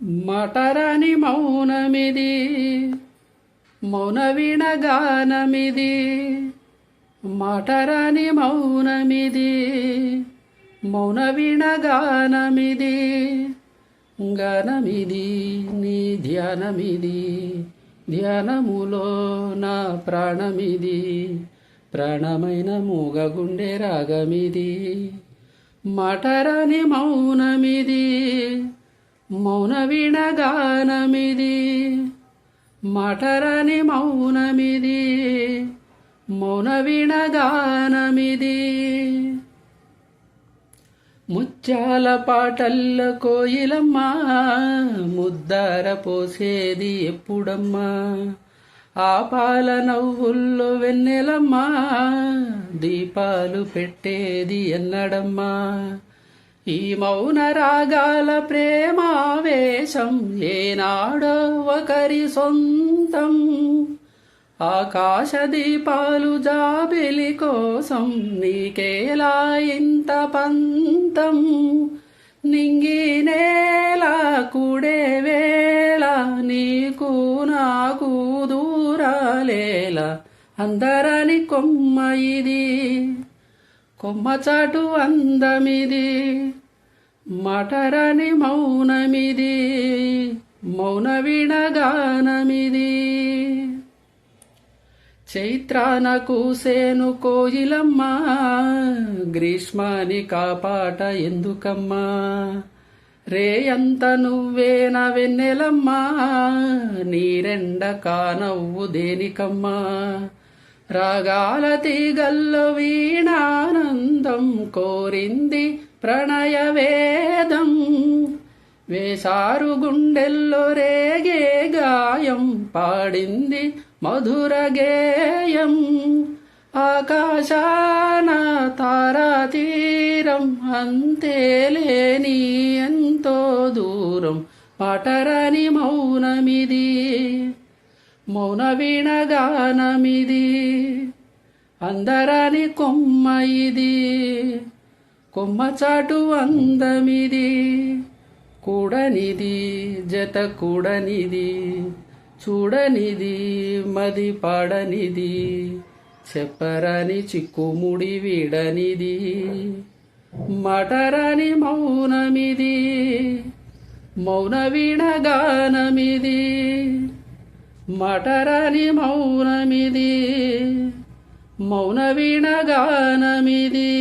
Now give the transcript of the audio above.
మటరాని మౌనమిది, మౌన వీణగానమిది. మటరాని మౌనమిది, మౌన వీణగానమిది. గానమిది నీ ధ్యానమిది, ధ్యానములో నా ప్రాణమిది. ప్రాణమైన మూగ గుండె రాగమిది. మటరాని మౌనమిది, మౌన వీణగానమిది. మటరాని మౌనమిది, మౌన వీణగానమిది. ముత్యాల పాటల్ల కోయిలమ్మా, ముద్దార పోసేది ఎప్పుడమ్మా. ఆ పాల నవ్వుల్లో వెన్నెలమ్మా, దీపాలు పెట్టేది ఎన్నడమ్మా. ఈ మౌన రాగాల ప్రేమావేశం ఏనాడో ఒకరి సొంతం. ఆకాశ దీపాలు జాబిలి కోసం నీకేలా ఇంత పంతం. నింగి నేల కూడే వేళ నీకు నాకు దూరాలేల. అందరని కొమ్మ ఇది, కొమ్మ చాటు అందమిది. మటరని మౌనమిది, మౌన వీణగానమిది. చైత్రాన కూసేను కోయిలమ్మా, గ్రీష్మాని కాపాట ఎందుకమ్మా. రేయంత నువ్వేన వెన్నెలమ్మా, నీరెండ కానవ్వు దేనికమ్మా. రాగాల తీగల్లో వీణానందం కోరింది ప్రణయ వేదం. వేసారు గుండెల్లో రేగే గాయం, పాడింది మధుర గేయం. ఆకాశాన తారాతీరం, అంతేలేని ఎంతో దూరం. మటరని మౌనమిది, మౌన వీణగానమిది. అందరని కొమ్మ ఇది, కొమ్మ చాటు అందమిది. కూడనిది జత కూడనిది, చూడనిది మది పాడనిది. చెప్పరాని చిక్కుముడి వీడనిది. మటరాని మౌనమిది, మౌన వీణగానమిది. మటరాని మౌనమిది, మౌన వీణగానమిది.